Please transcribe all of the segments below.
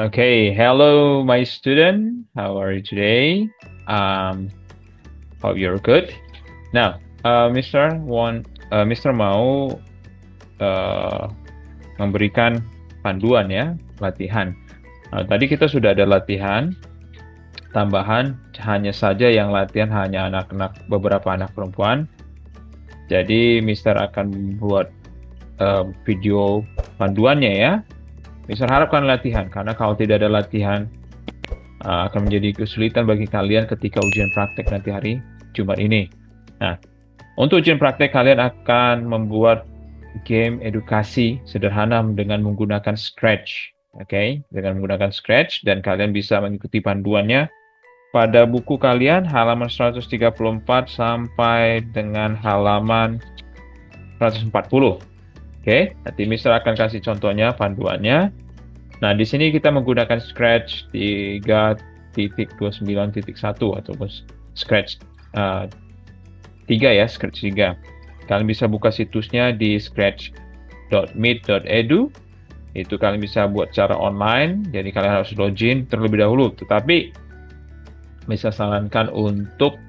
Okay, hello, my student. How are you today? Hope you're good. Now, Mr. mau uh, memberikan panduan ya, latihan. Tadi kita sudah ada latihan tambahan, hanya saja yang latihan hanya beberapa anak perempuan. Jadi, Mister akan buat video panduannya ya. Mister harapkan latihan, karena kalau tidak ada latihan, akan menjadi kesulitan bagi kalian ketika ujian praktek nanti hari Jumat ini. Nah, untuk ujian praktek kalian akan membuat game edukasi sederhana dengan menggunakan Scratch. Oke, dengan menggunakan Scratch, dan kalian bisa mengikuti panduannya pada buku kalian halaman 134 sampai dengan halaman 140. Oke, nanti Mister akan kasih contohnya panduannya. Nah, di sini kita menggunakan Scratch 3.29.1 ataupun Scratch 3 ya, Scratch 3. Kalian bisa buka situsnya di scratch.meet.edu. Itu kalian bisa buat secara online, jadi kalian harus login terlebih dahulu. Tetapi bisa sarankan untuk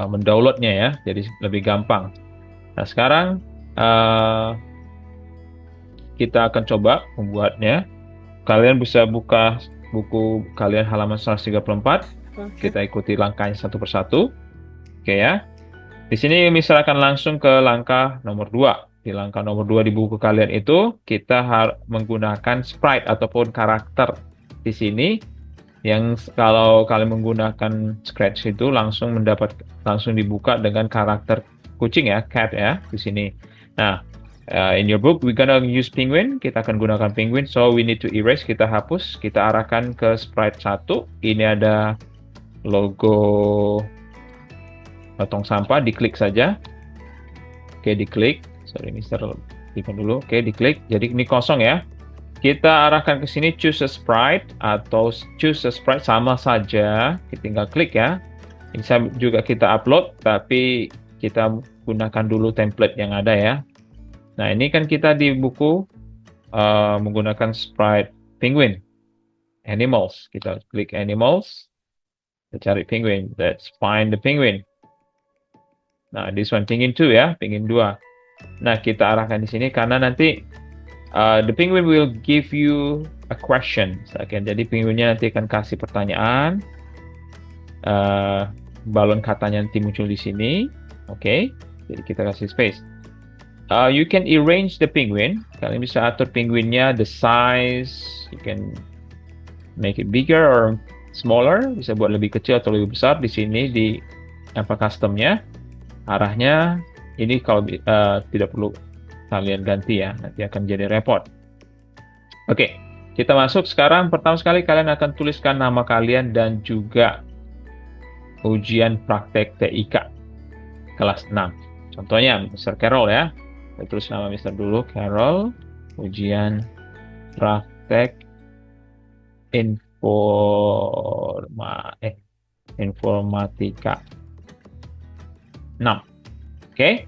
mendownloadnya ya, jadi lebih gampang. Nah, sekarang kita akan coba membuatnya. Kalian bisa buka buku kalian halaman 134. Kita ikuti langkahnya satu persatu. Oke ya. Di sini misalkan langsung ke langkah nomor 2. Di langkah nomor 2 di buku kalian itu, kita harus menggunakan sprite ataupun karakter. Di sini, yang kalau kalian menggunakan Scratch itu langsung dibuka dengan karakter kucing ya, cat ya, di sini. Nah, in your book, we're gonna use penguin. Kita akan gunakan penguin, so we need to erase. Kita hapus, kita arahkan ke sprite 1. Ini ada logo tong sampah, diklik saja. Oke, diklik. Sorry, Mister klikkan dulu. Oke, diklik. Jadi ini kosong ya. Kita arahkan ke sini, choose a sprite atau choose a sprite, sama saja. Kita tinggal klik ya. Ini juga kita upload, tapi kita gunakan dulu template yang ada ya. Nah, ini kan kita di buku menggunakan sprite penguin. Animals. Kita klik animals. Kita cari penguin. Let's find the penguin. Nah, this one penguin 2 ya, penguin 2. Nah, kita arahkan di sini karena nanti the penguin will give you a question. Jadi penguinnya nanti akan kasih pertanyaan. Balon katanya nanti muncul di sini. Oke. Jadi kita kasih space. You can arrange the penguin. Kalian bisa atur penguinnya, the size. You can make it bigger or smaller. Bisa buat lebih kecil atau lebih besar. Di sini di customnya. Arahnya ini kalau tidak perlu kalian ganti ya, nanti akan jadi repot. Oke, kita masuk sekarang. Pertama sekali kalian akan tuliskan nama kalian dan juga ujian praktek TIK kelas 6. Contohnya Mr. Carol ya. Saya tulis nama Mr. dulu, Carol. Ujian praktek informatika 6. Oke.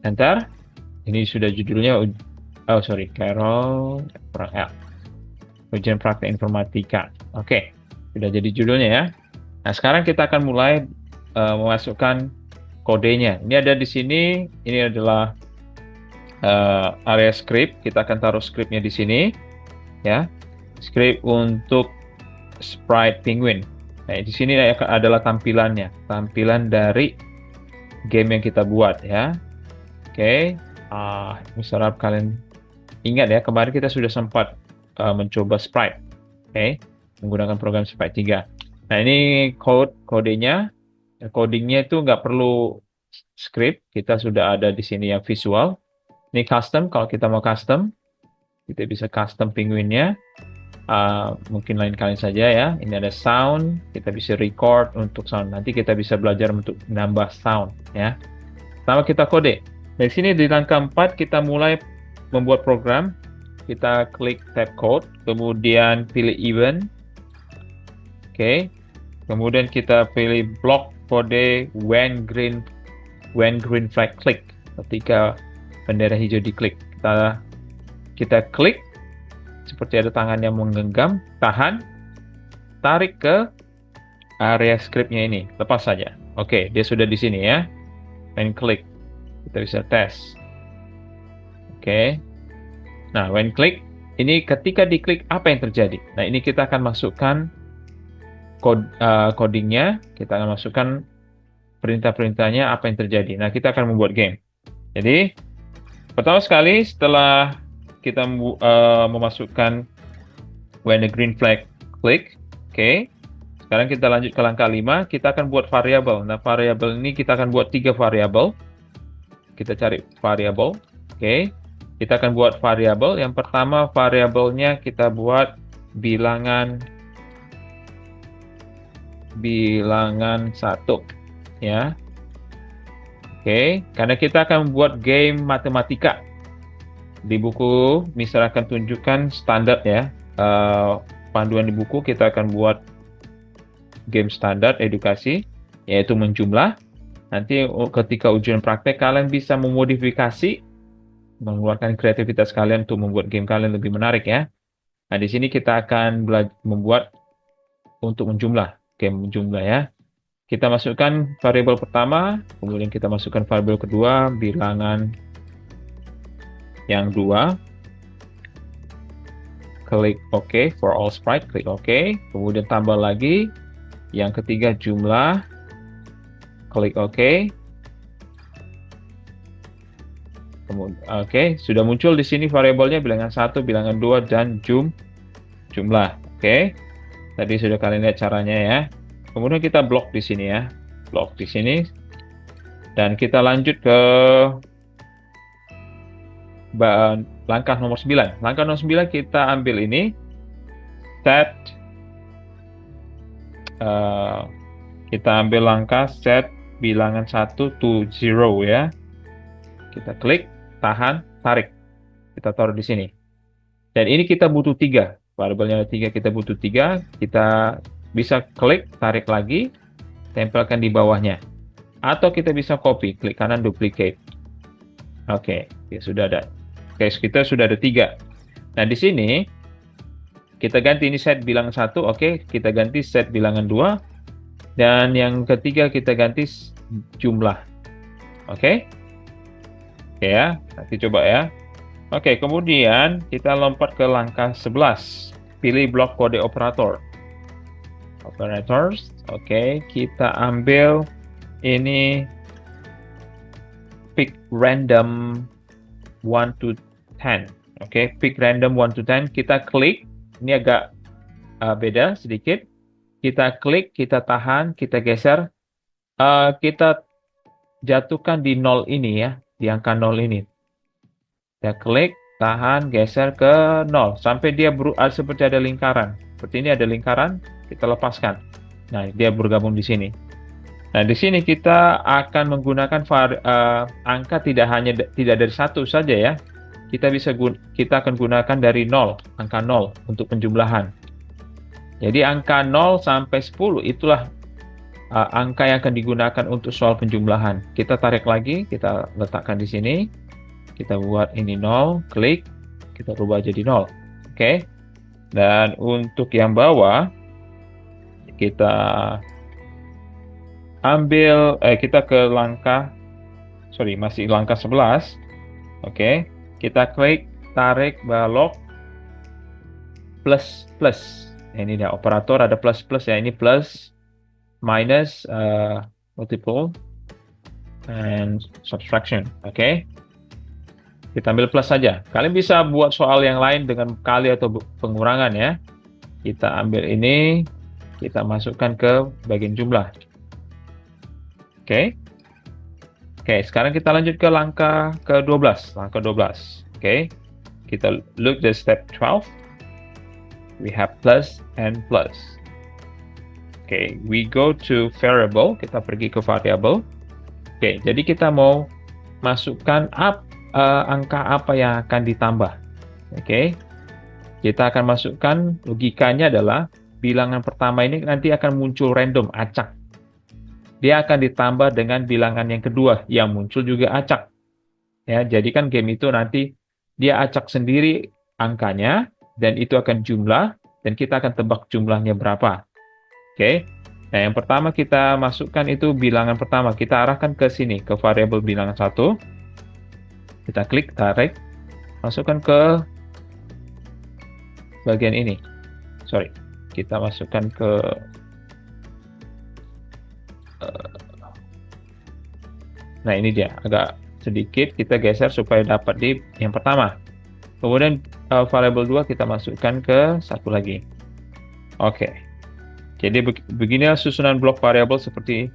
Enter. Ini sudah judulnya. Carol L. Ujian praktek informatika. Oke. Sudah jadi judulnya ya. Nah, sekarang kita akan mulai memasukkan kodenya. Ini ada di sini. Ini adalah area script. Kita akan taruh scriptnya di sini. Ya. Script untuk sprite penguin. Nah, di sini adalah tampilannya. Tampilan dari game yang kita buat ya. Oke. Misalnya kalian ingat ya, kemarin kita sudah sempat mencoba sprite. Oke. Menggunakan program sprite 3. Nah, ini kodenya. Codingnya itu nggak perlu script. Kita sudah ada di sini yang visual. Ini custom. Kalau kita mau custom, kita bisa custom penguinnya. Mungkin lain kalian saja ya. Ini ada sound, kita bisa record untuk sound. Nanti kita bisa belajar untuk menambah sound ya. Pertama kita kode. Dari sini di langkah 4 kita mulai membuat program. Kita klik tab code, kemudian pilih event. Oke. Kemudian kita pilih block kode when green flag click. Ketika bendera hijau diklik. Kita klik seperti ada tangan yang menggenggam, tahan, tarik ke area scriptnya ini, lepas saja. Oke, dia sudah di sini ya. When click, kita bisa tes. Oke. Nah, when click, ini ketika diklik apa yang terjadi? Nah, ini kita akan masukkan codingnya, kita akan masukkan perintah-perintahnya apa yang terjadi. Nah, kita akan membuat game. Jadi, pertama sekali setelah kita memasukkan when the green flag click, oke. Sekarang kita lanjut ke langkah 5, kita akan buat variabel. Nah, variabel ini kita akan buat 3 variabel. Kita cari variabel, oke. Kita akan buat variabel. Yang pertama variabelnya kita buat bilangan 1 ya. Oke, karena kita akan membuat game matematika. Di buku misalnya akan tunjukkan standar ya. Panduan di buku kita akan buat game standar edukasi, yaitu menjumlah. Nanti ketika ujian praktek kalian bisa memodifikasi, mengeluarkan kreativitas kalian untuk membuat game kalian lebih menarik ya. Nah, di sini kita akan membuat untuk menjumlah, game menjumlah ya. Kita masukkan variabel pertama, kemudian kita masukkan variabel kedua, bilangan yang 2. Klik OK for all sprite, klik OK. Kemudian tambah lagi. Yang ketiga jumlah, klik OK. Kemudian, oke, sudah muncul di sini variabelnya bilangan 1, bilangan 2, dan jumlah. Oke, tadi sudah kalian lihat caranya ya. Kemudian kita blok di sini ya, blok di sini, dan kita lanjut ke langkah nomor 9. Langkah nomor 9 kita ambil ini, set, kita ambil langkah set bilangan 1 to 0 ya. Kita klik, tahan, tarik. Kita taruh di sini. Dan ini kita butuh 3. Variabelnya ada 3, kita butuh 3. Kita bisa klik, tarik lagi, tempelkan di bawahnya. Atau kita bisa copy, klik kanan, duplicate. Oke, ya sudah ada. Oke, kita sudah ada 3. Nah, di sini kita ganti ini set bilangan 1, oke, kita ganti set bilangan 2. Dan yang ketiga kita ganti jumlah. Oke? Oke ya, nanti coba ya. Oke, kemudian kita lompat ke langkah 11. Pilih blok kode operator. Operators, oke, kita ambil ini pick random 1 to 10. Oke, pick random 1 to 10. Kita klik, ini agak beda sedikit. Kita klik, kita tahan, kita geser. Kita jatuhkan di 0 ini ya, di angka 0 ini. Kita klik, tahan, geser ke 0 sampai dia seperti ada lingkaran. Seperti ini ada lingkaran, kita lepaskan. Nah, dia bergabung di sini. Nah, di sini kita akan menggunakan angka tidak dari 1 saja ya. Kita akan gunakan dari 0, angka 0 untuk penjumlahan. Jadi angka 0 sampai 10 itulah angka yang akan digunakan untuk soal penjumlahan. Kita tarik lagi, kita letakkan di sini. Kita buat ini 0, klik, kita rubah jadi 0. Oke. Dan untuk yang bawah, kita ambil, kita ke masih langkah 11. Oke. Kita klik, tarik, balok, plus. Ini dia, operator ada plus ya. Ini plus, minus, multiple, and subtraction. Oke. Kita ambil plus saja. Kalian bisa buat soal yang lain dengan kali atau pengurangan ya. Kita ambil ini, kita masukkan ke bagian jumlah. Oke. Oke, sekarang kita lanjut ke langkah ke-12. Langkah 12. Oke. Kita look at step 12. We have plus and plus. Oke, we go to variable. Kita pergi ke variable. Oke, jadi kita mau masukkan angka apa yang akan ditambah. Oke. Kita akan masukkan, logikanya adalah bilangan pertama ini nanti akan muncul random, acak. Dia akan ditambah dengan bilangan yang kedua yang muncul juga acak. Ya, jadi kan game itu nanti dia acak sendiri angkanya, dan itu akan jumlah, dan kita akan tebak jumlahnya berapa. Oke. Nah, yang pertama kita masukkan itu bilangan pertama. Kita arahkan ke sini, ke variabel bilangan 1. Kita klik, tarik, masukkan ke bagian ini. Sorry, kita masukkan ke nah, ini dia, agak sedikit kita geser supaya dapat di yang pertama. Kemudian variabel 2 kita masukkan ke satu lagi. Oke. Jadi beginilah susunan blok variabel seperti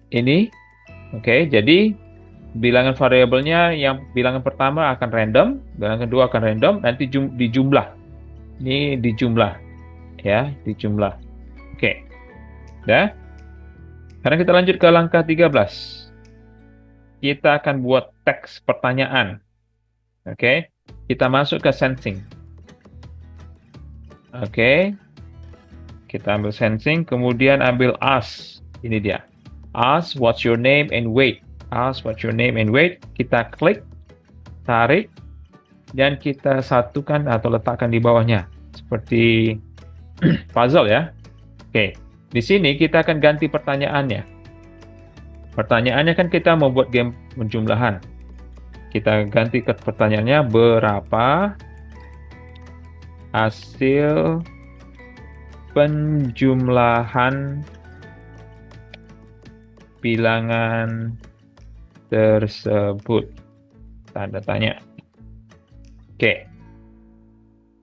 ini. Oke, jadi bilangan variabelnya yang bilangan pertama akan random, bilangan kedua akan random, nanti dijumlah. Ini dijumlah ya, dijumlah. Oke. Ya. Sekarang kita lanjut ke langkah 13. Kita akan buat teks pertanyaan. Oke. Kita masuk ke sensing. Oke. Kita ambil sensing, kemudian ambil ask. Ini dia. Ask what's your name and weight. Ask what's your name and weight. Kita klik, tarik, dan kita satukan atau letakkan di bawahnya. Seperti puzzle ya. Oke. Di sini kita akan ganti pertanyaannya. Pertanyaannya kan kita mau buat game penjumlahan. Kita ganti ke pertanyaannya, berapa hasil penjumlahan bilangan tersebut? Tanda tanya. Oke.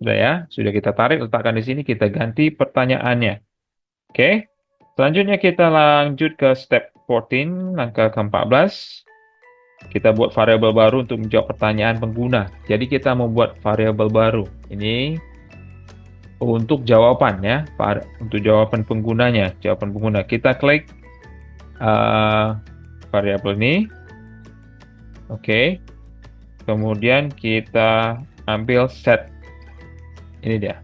Sudah ya, sudah kita tarik, letakkan di sini, kita ganti pertanyaannya. Oke. Selanjutnya kita lanjut ke step 14, langkah ke-14. Kita buat variabel baru untuk menjawab pertanyaan pengguna. Jadi kita membuat variabel baru. Ini untuk jawabannya, untuk jawaban penggunanya, jawaban pengguna. Kita klik variabel ini. Oke. Kemudian kita ambil set. Ini dia.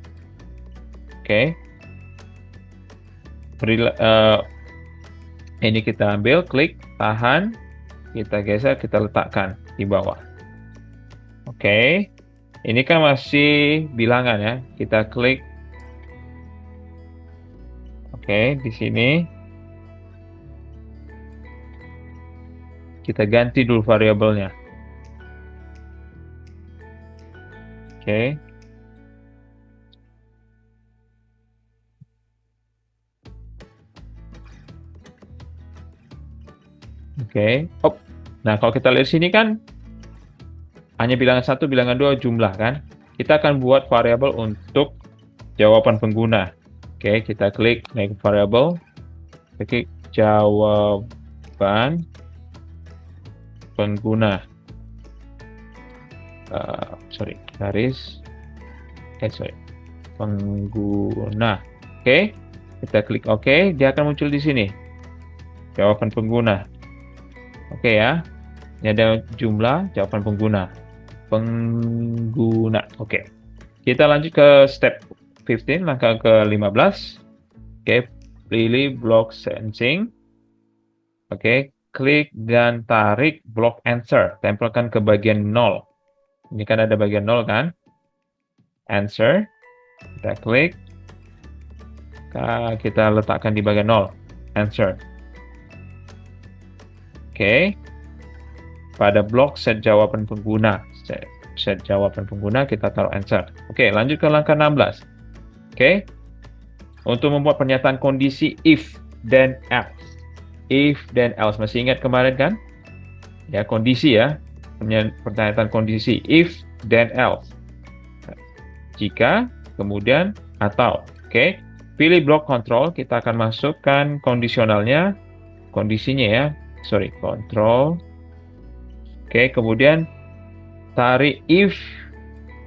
Oke. Ini kita ambil, klik, tahan, kita geser, kita letakkan di bawah. Oke. Ini kan masih bilangan ya. Kita klik. Oke, di sini kita ganti dulu variabelnya. Oke. Oke. Oh. Nah, kalau kita lihat sini kan hanya bilangan 1, bilangan 2 jumlah kan. Kita akan buat variabel untuk jawaban pengguna. Oke, kita klik naik variabel. Klik jawaban pengguna. Pengguna. Oke, kita klik OK, dia akan muncul di sini. Jawaban pengguna. Oke ya. Ini ada jumlah jawaban pengguna. Oke. Kita lanjut ke step 15, langkah ke-15. Oke, pilih blok sensing. Oke, klik dan tarik blok answer. Tempelkan ke bagian 0. Ini kan ada bagian 0 kan? Answer. Kita klik. Kita letakkan di bagian 0. Answer. Oke. Pada blok set jawaban pengguna. Set jawaban pengguna kita taruh answer. Oke, lanjut ke langkah 16. Oke. Untuk membuat pernyataan kondisi if then else. If then else. Masih ingat kemarin kan? Ya, kondisi ya. Pernyataan kondisi if then else. Jika, kemudian, atau. Oke. Pilih blok control, kita akan masukkan kondisionalnya, kondisinya ya. Control. Oke, kemudian tarik if.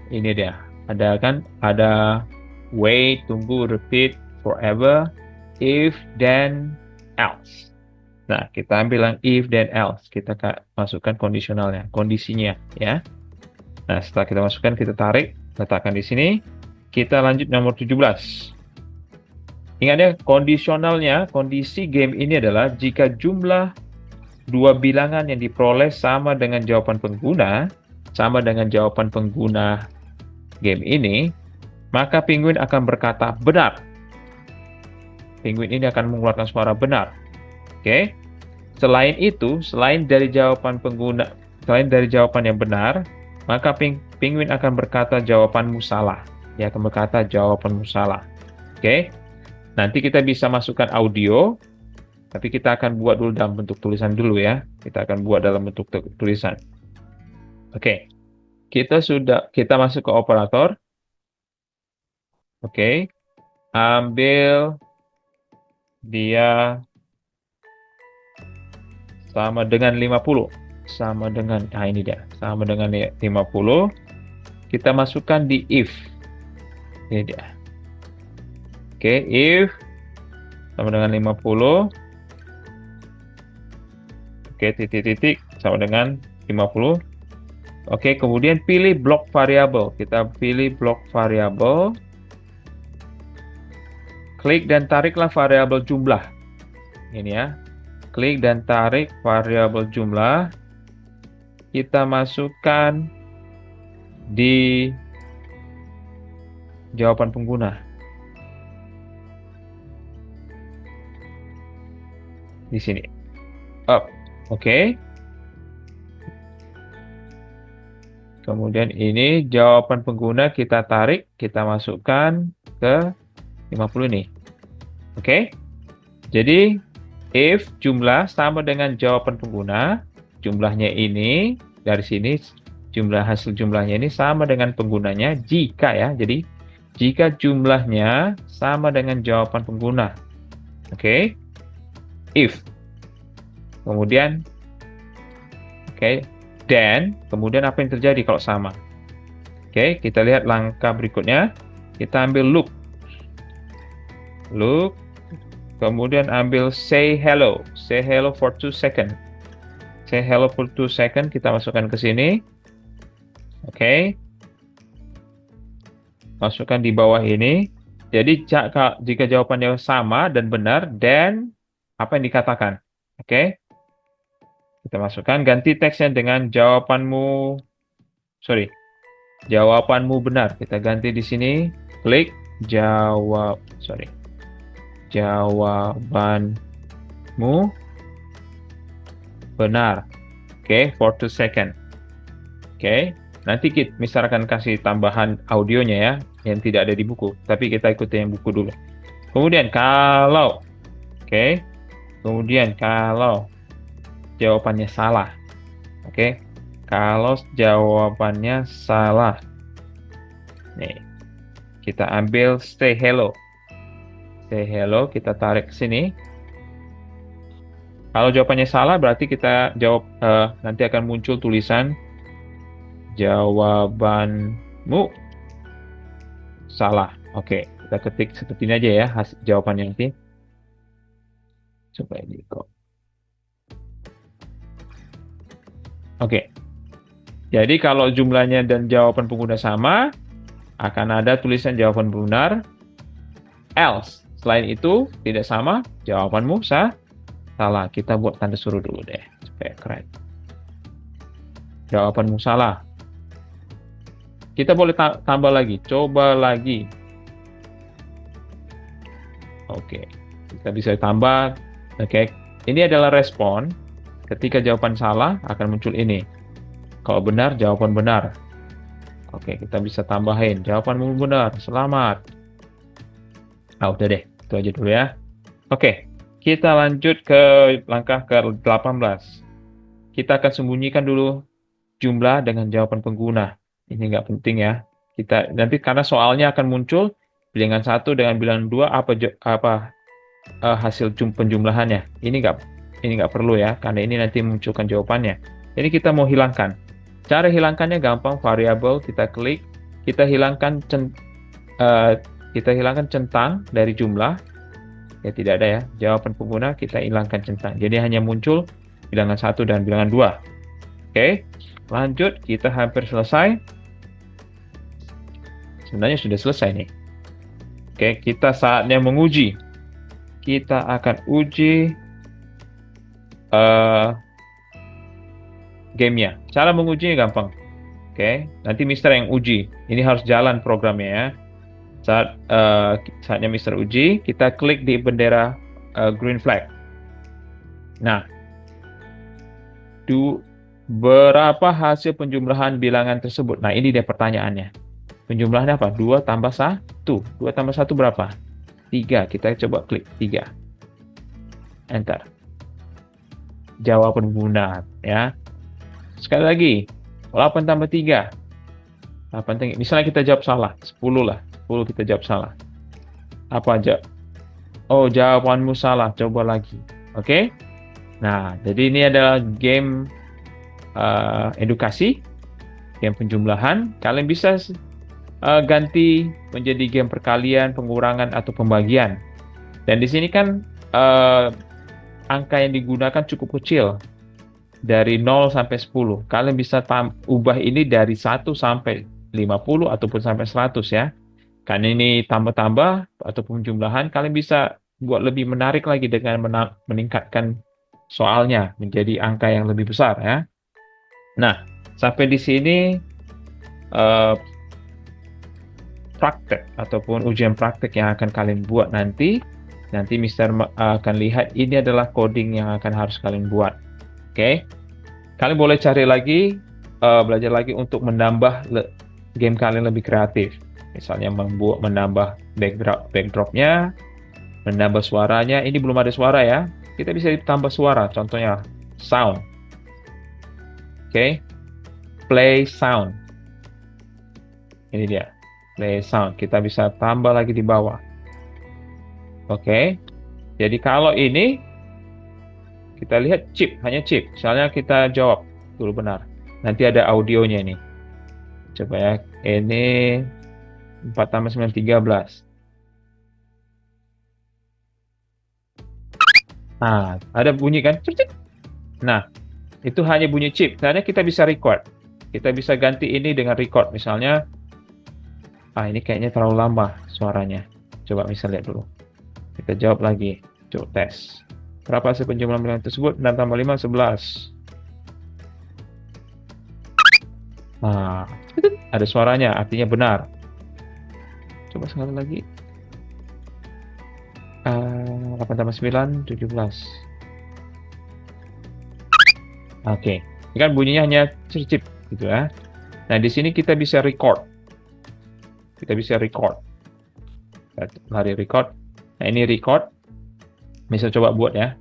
Ini dia. Ada kan? Ada wait, tunggu, repeat, forever, if, then, else. Nah, kita ambil yang if, then, else. Kita masukkan kondisionalnya, kondisinya ya. Nah, setelah kita masukkan, kita tarik, letakkan di sini. Kita lanjut nomor 17. Ingat ya, kondisionalnya, kondisi game ini adalah jika jumlah dua bilangan yang diperoleh sama dengan jawaban pengguna game ini, maka penguin akan berkata benar. Penguin ini akan mengeluarkan suara benar. Oke. Selain itu, selain dari jawaban yang benar, maka penguin akan berkata jawabanmu salah. Dia akan berkata jawabanmu salah. Oke. Nanti kita bisa masukkan audio, tapi kita akan buat dulu dalam bentuk tulisan dulu ya. Kita akan buat dalam bentuk tulisan. Oke. Kita masuk ke operator. Oke. Ambil dia sama dengan 50. Sama dengan, nah ini dia. Sama dengan 50. Kita masukkan di if. Ini dia. Oke, if sama dengan 50. Oke, titik-titik sama dengan 50. Oke, kemudian pilih blok variabel. Kita pilih blok variabel. Klik dan tariklah variabel jumlah. Ini ya. Klik dan tarik variabel jumlah. Kita masukkan di jawaban pengguna. Di sini. Up. Oke. Kemudian ini jawaban pengguna kita tarik, kita masukkan ke 50 ini. Oke. Jadi if jumlah sama dengan jawaban pengguna, jumlahnya ini dari sini hasil jumlahnya ini sama dengan penggunanya jika ya. Jadi jika jumlahnya sama dengan jawaban pengguna. Oke. If. Kemudian then, kemudian apa yang terjadi kalau sama? Oke, kita lihat langkah berikutnya. Kita ambil loop. Loop. Kemudian ambil say hello. Say hello for 2 seconds. Say hello for 2 seconds. Kita masukkan ke sini. Oke. Masukkan di bawah ini. Jadi jika jawabannya sama dan benar, then apa yang dikatakan? Oke. Kita masukkan, ganti teksnya dengan jawabanmu benar. Kita ganti di sini, klik jawabanmu benar. Oke, for 2 second. Oke, nanti kita misalkan kasih tambahan audionya ya, yang tidak ada di buku. Tapi kita ikuti yang buku dulu. Kemudian kalau jawabannya salah. Oke. Kalau jawabannya salah. Nih. Kita ambil say hello. Say hello, kita tarik ke sini. Kalau jawabannya salah berarti kita jawab nanti akan muncul tulisan jawabanmu salah. Oke, kita ketik seperti ini aja ya hasil jawabannya nanti. Coba ini kok. Oke, jadi kalau jumlahnya dan jawaban pengguna sama, akan ada tulisan jawaban benar. Else, selain itu tidak sama, jawabanmu salah. Kita buat tanda suruh dulu deh, supaya keren. Jawabanmu salah. Kita boleh tambah lagi, coba lagi. Oke, kita bisa tambah. Oke, ini adalah respon. Ketika jawaban salah, akan muncul ini. Kalau benar, jawaban benar. Oke, kita bisa tambahin. Jawabanmu benar, selamat. Udah deh, itu aja dulu ya. Oke, kita lanjut ke langkah ke-18. Kita akan sembunyikan dulu jumlah dengan jawaban pengguna. Ini nggak penting ya. Kita nanti karena soalnya akan muncul bilangan 1 dengan bilangan 2 apa hasil penjumlahannya. Ini nggak perlu ya, karena ini nanti munculkan jawabannya. Ini kita mau hilangkan. Cara hilangkannya gampang, variabel kita klik, kita hilangkan centang dari jumlah. Ya tidak ada ya, jawaban pengguna kita hilangkan centang. Jadi hanya muncul bilangan 1 dan bilangan 2. Oke, lanjut, kita hampir selesai. Sebenarnya sudah selesai nih. Oke, kita saatnya menguji. Kita akan uji gamenya. Cara mengujinya gampang. Oke, nanti Mister yang uji. Ini harus jalan programnya ya. Saatnya Mister uji, kita klik di bendera green flag. Nah, berapa hasil penjumlahan bilangan tersebut? Nah, ini dia pertanyaannya. Penjumlahannya apa? 2 tambah 1. 2 tambah 1 berapa? 3. Kita coba klik 3. Enter. Jawaban benar ya. Sekali lagi, 8 tambah 3. 8, misalnya kita jawab salah, 10 lah. 10 kita jawab salah. Apa aja? Oh, jawabanmu salah. Coba lagi. Oke? Nah, jadi ini adalah game edukasi, game penjumlahan. Kalian bisa ganti menjadi game perkalian, pengurangan, atau pembagian. Dan di sini kan angka yang digunakan cukup kecil, dari 0 sampai 10. Kalian bisa ubah ini dari 1 sampai 50 ataupun sampai 100 ya. Karena ini tambah-tambah ataupun jumlahan, kalian bisa buat lebih menarik lagi dengan meningkatkan soalnya menjadi angka yang lebih besar ya. Nah, sampai di sini praktek ataupun ujian praktek yang akan kalian buat nanti. Nanti Mister akan lihat ini adalah coding yang akan harus kalian buat. Oke, kalian boleh cari lagi, belajar lagi untuk menambah game kalian lebih kreatif. Misalnya menambah backdropnya, menambah suaranya. Ini belum ada suara ya. Kita bisa ditambah suara, contohnya sound. Oke, play sound. Ini dia, play sound. Kita bisa tambah lagi di bawah. Oke, jadi kalau ini kita lihat chip, hanya chip. Misalnya kita jawab dulu benar. Nanti ada audionya ini. Coba ya, ini 4 tambah 9, 13. Nah, ada bunyi kan? Nah, itu hanya bunyi chip. Misalnya kita bisa record. Kita bisa ganti ini dengan record. Misalnya, ini kayaknya terlalu lama suaranya. Coba misalnya lihat dulu. Kita jawab lagi. Coba tes. Berapa hasil penjumlahan bilangan tersebut? 6 tambah 5, 11. Nah, ada suaranya, artinya benar. Coba sekali lagi. 8 tambah 9, 17. Oke, ini kan bunyinya hanya cip gitu ya. Nah, di sini kita bisa record. Kita bisa record. Lari record. Nah, ini record. Bisa coba buat ya.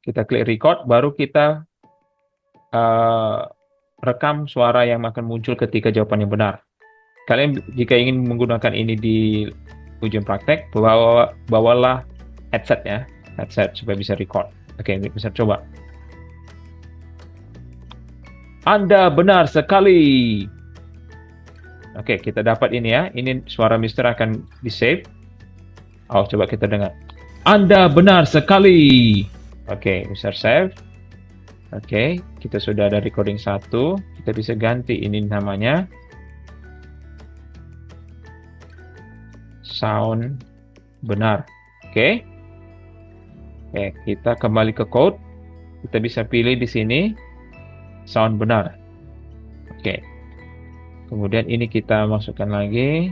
Kita klik record, baru kita rekam suara yang akan muncul ketika jawabannya benar. Kalian jika ingin menggunakan ini di ujian praktek, bawalah headset ya. Headset supaya bisa record. Oke, bisa coba. Anda benar sekali. Oke, kita dapat ini ya. Ini suara Mister akan di-save. Oh, coba kita dengar. Anda benar sekali. Oke, Mister save. Oke, kita sudah ada recording 1. Kita bisa ganti ini namanya. Sound benar. Oke. Oke, kita kembali ke code. Kita bisa pilih di sini sound benar. Oke. Kemudian ini kita masukkan lagi.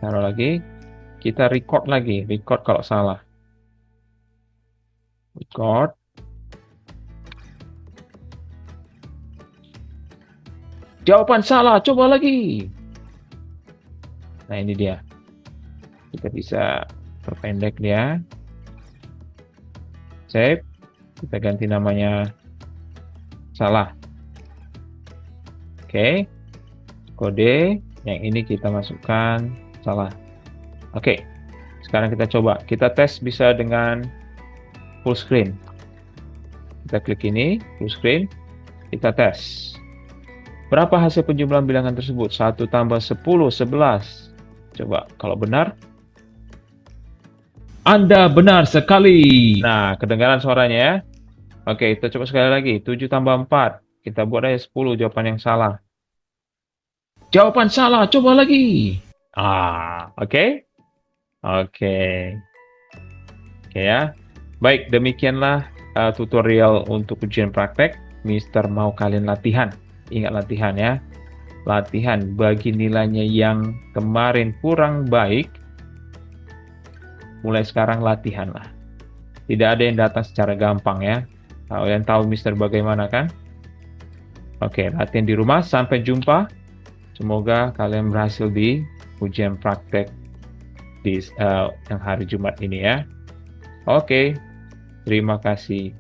Taruh lagi. Kita record lagi. Record kalau salah. Record. Jawaban salah. Coba lagi. Nah, ini dia. Kita bisa perpendek dia. Save. Kita ganti namanya salah. Oke. Kode yang ini kita masukkan salah. Oke. Sekarang kita coba. Kita tes bisa dengan full screen. Kita klik ini, full screen. Kita tes. Berapa hasil penjumlahan bilangan tersebut? 1 tambah 10, 11. Coba, kalau benar. Anda benar sekali. Nah, kedengaran suaranya ya. Oke, kita coba sekali lagi. 7 tambah 4. Kita buat aja 10, jawaban yang salah. Jawaban salah, coba lagi. Oke. Oke ya. Baik, demikianlah tutorial untuk ujian praktek. Mister mau kalian latihan. Ingat latihan ya. Latihan bagi nilainya yang kemarin kurang baik. Mulai sekarang latihan lah. Tidak ada yang datang secara gampang ya. Kalian tahu Mister bagaimana kan? Oke, latihan di rumah. Sampai jumpa. Semoga kalian berhasil di ujian praktek di yang hari Jumat ini ya. Oke, terima kasih.